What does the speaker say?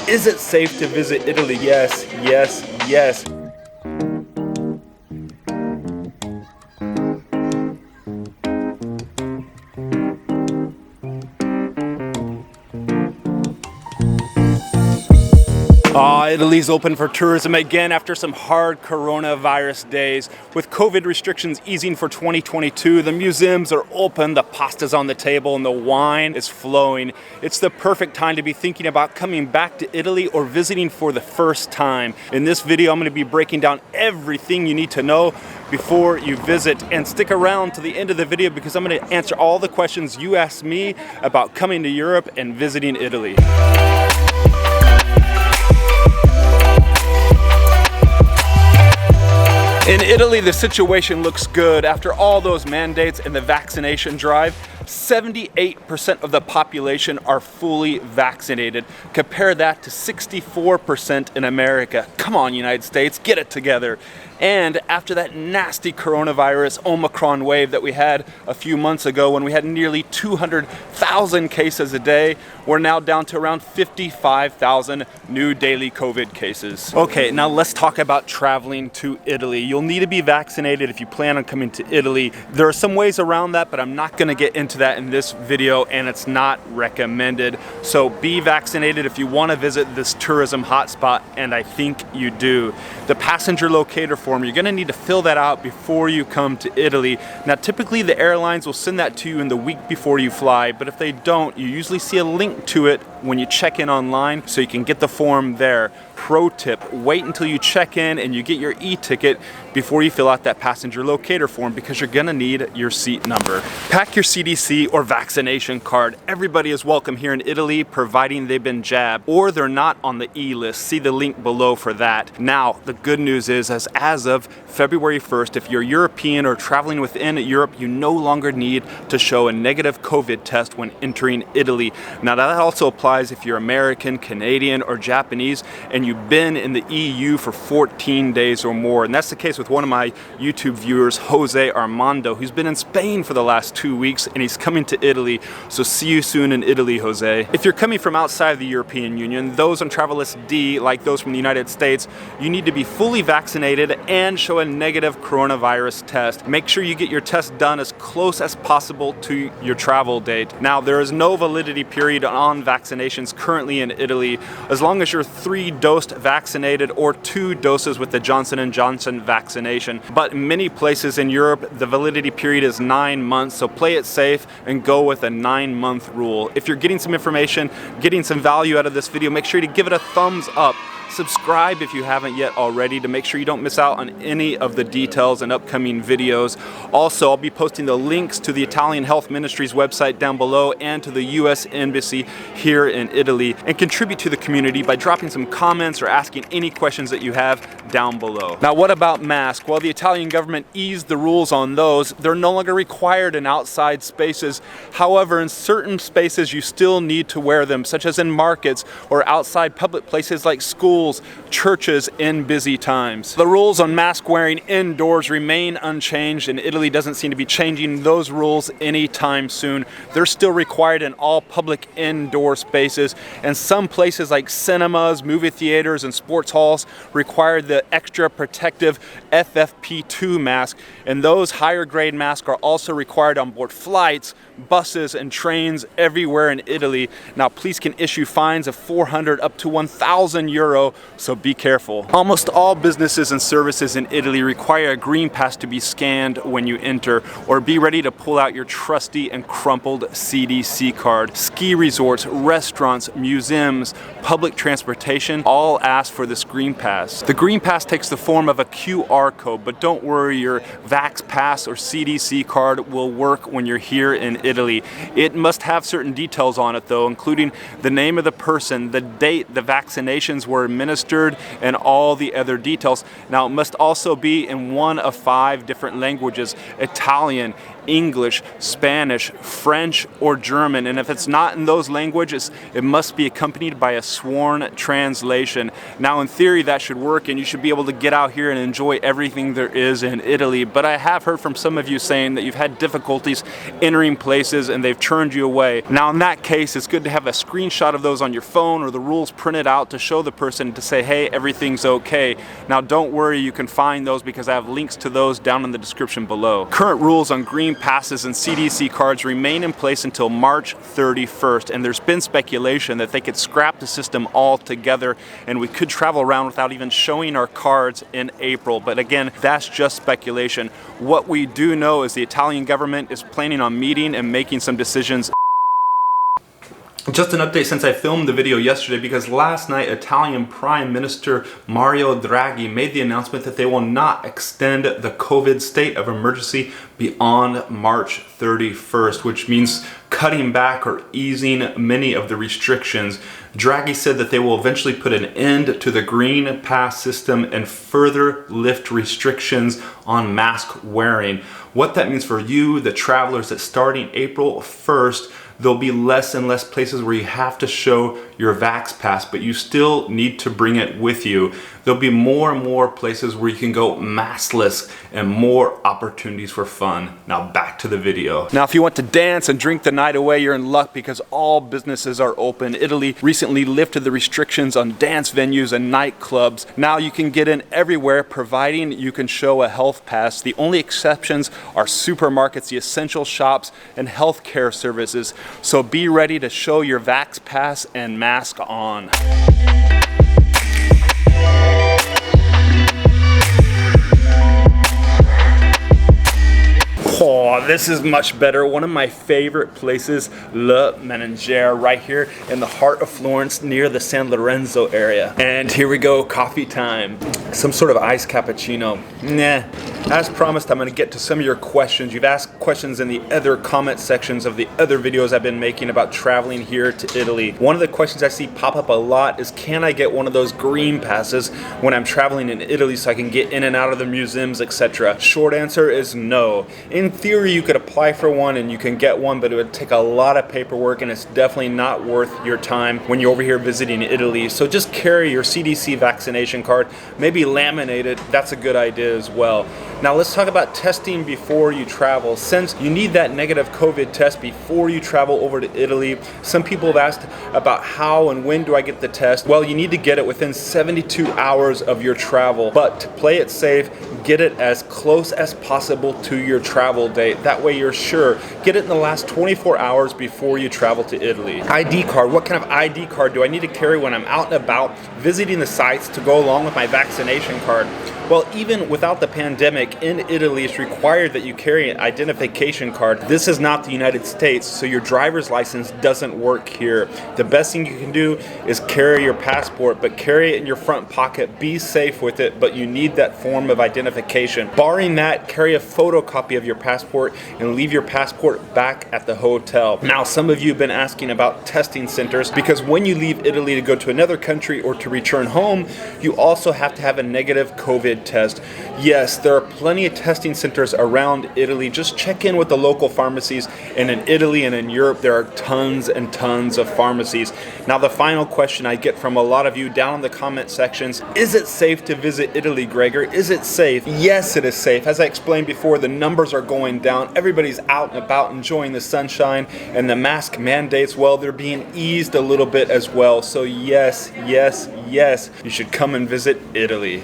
Is it safe to visit Italy? Yes, yes, yes. Italy's open for tourism again after some hard coronavirus days. With COVID restrictions easing for 2022, the museums are open, the pasta's on the table, and the wine is flowing. It's the perfect time to be thinking about coming back to Italy or visiting for the first time. In this video, I'm going to be breaking down everything you need to know before you visit, and stick around to the end of the video because I'm going to answer all the questions you asked me about coming to Europe and visiting Italy. In Italy, the situation looks good. After all those mandates and the vaccination drive, 78% of the population are fully vaccinated. Compare that to 64% in America. Come on, United States, get it together. And after that nasty coronavirus Omicron wave that we had a few months ago when we had nearly 200,000 cases a day, we're now down to around 55,000 new daily COVID cases. Okay, now let's talk about traveling to Italy. You'll need to be vaccinated if you plan on coming to Italy. There are some ways around that, but I'm not gonna get into that in this video, and it's not recommended. So be vaccinated if you wanna visit this tourism hotspot, and I think you do. The passenger locator form, you're gonna need to fill that out before you come to Italy. Now, typically the airlines will send that to you in the week before you fly, but if they don't, you usually see a link to it when you check in online, so you can get the form there. Pro tip, wait until you check in and you get your e-ticket before you fill out that passenger locator form, because you're gonna need your seat number. Pack your CDC or vaccination card. Everybody is welcome here in Italy, providing they've been jabbed or they're not on the e-list. See the link below for that. Now, the good news is, as of February 1st, if you're European or traveling within Europe, you no longer need to show a negative COVID test when entering Italy. Now, that also applies if you're American, Canadian, or Japanese, and you've been in the EU for 14 days or more. And that's the case with one of my YouTube viewers, Jose Armando, who's been in Spain for the last 2 weeks, and he's coming to Italy. So see you soon in Italy, Jose. If you're coming from outside the European Union, those on travel list D, like those from the United States, you need to be fully vaccinated and show a negative coronavirus test. Make sure you get your test done as close as possible to your travel date. Now, there is no validity period on vaccinations currently in Italy, as long as you're 3-dosed vaccinated or 2 doses with the Johnson & Johnson vaccination. But in many places in Europe, the validity period is 9 months, so play it safe and go with a 9-month rule. If you're getting some information, getting some value out of this video, make sure to give it a thumbs up. Subscribe if you haven't yet already to make sure you don't miss out on any of the details and upcoming videos. Also, I'll be posting the links to the Italian Health Ministry's website down below and to the US Embassy here in Italy, and contribute to the community by dropping some comments or asking any questions that you have down below. Now, what about masks? Well, the Italian government eased the rules on those. They're no longer required in outside spaces. However, in certain spaces you still need to wear them, such as in markets or outside public places like schools, churches in busy times. The rules on mask wearing indoors remain unchanged, and Italy doesn't seem to be changing those rules anytime soon. They're still required in all public indoor spaces, and some places like cinemas, movie theaters, and sports halls require the extra protective FFP2 mask, and those higher grade masks are also required on board flights, buses, and trains everywhere in Italy. Now, police can issue fines of 400 up to 1,000 euro, so be careful. Almost all businesses and services in Italy require a green pass to be scanned when you enter, or be ready to pull out your trusty and crumpled CDC card. Ski resorts, restaurants, museums, public transportation all ask for this green pass. The green pass takes the form of a QR code, but don't worry, your Vax Pass or CDC card will work when you're here in Italy. It must have certain details on it though, including the name of the person, the date the vaccinations were administered, and all the other details. Now, it must also be in one of 5 different languages: Italian, English, Spanish, French, or German. And if it's not in those languages, it must be accompanied by a sworn translation. Now, in theory, that should work, and you should be able to get out here and enjoy everything there is in Italy. But I have heard from some of you saying that you've had difficulties entering places and they've turned you away. Now, in that case, it's good to have a screenshot of those on your phone or the rules printed out to show the person to say, hey, everything's okay. Now, don't worry, you can find those because I have links to those down in the description below. Current rules on green passes and CDC cards remain in place until March 31st, and there's been speculation that they could scrap the system altogether and we could travel around without even showing our cards in April. But again, that's just speculation. What we do know is the Italian government is planning on meeting and making some decisions. Just an update since I filmed the video yesterday, because last night Italian Prime Minister Mario Draghi made the announcement that they will not extend the COVID state of emergency beyond March 31st, which means cutting back or easing many of the restrictions. Draghi said that they will eventually put an end to the green pass system and further lift restrictions on mask wearing. What that means for you, the travelers, that starting April 1st, there'll be less and less places where you have to show your Vax Pass, but you still need to bring it with you. There'll be more and more places where you can go maskless and more opportunities for fun. Now back to the video. Now, if you want to dance and drink the night away, you're in luck because all businesses are open. Italy recently lifted the restrictions on dance venues and nightclubs. Now you can get in everywhere, providing you can show a health pass. The only exceptions are supermarkets, the essential shops, and healthcare services. So be ready to show your Vax Pass and mask on. Oh, this is much better. One of my favorite places, Le Menagere, right here in the heart of Florence near the San Lorenzo area. And here we go, coffee time. Some sort of iced cappuccino. Nah. As promised, I'm going to get to some of your questions. You've asked questions in the other comment sections of the other videos I've been making about traveling here to Italy. One of the questions I see pop up a lot is, can I get one of those green passes when I'm traveling in Italy so I can get in and out of the museums, etc.? Short answer is no. In theory, you could apply for one and you can get one, but it would take a lot of paperwork and it's definitely not worth your time when you're over here visiting Italy. So just carry your CDC vaccination card, maybe laminate it. That's a good idea as well. Now let's talk about testing before you travel. Since you need that negative COVID test before you travel over to Italy, some people have asked about how and when do I get the test. Well, you need to get it within 72 hours of your travel, but to play it safe, get it as close as possible to your travel date. That way you're sure. Get it in the last 24 hours before you travel to Italy. ID card. What kind of ID card do I need to carry when I'm out and about visiting the sites to go along with my vaccination card? Well, even without the pandemic, in Italy, it's required that you carry an identification card. This is not the United States, so your driver's license doesn't work here. The best thing you can do is carry your passport, but carry it in your front pocket. Be safe with it, but you need that form of identification. Barring that, carry a photocopy of your passport and leave your passport back at the hotel. Now, some of you have been asking about testing centers, because when you leave Italy to go to another country or to return home, you also have to have a negative COVID test. Yes, there are plenty of testing centers around Italy. Just check in with the local pharmacies, and in Italy and in Europe there are tons and tons of pharmacies. Now, the final question I get from a lot of you down in the comment sections, is it safe to visit Italy, Gregor? Is it safe? Yes, it is safe. As I explained before, the numbers are going down. Everybody's out and about enjoying the sunshine, and the mask mandates, well, they're being eased a little bit as well. So yes, yes, yes, you should come and visit Italy.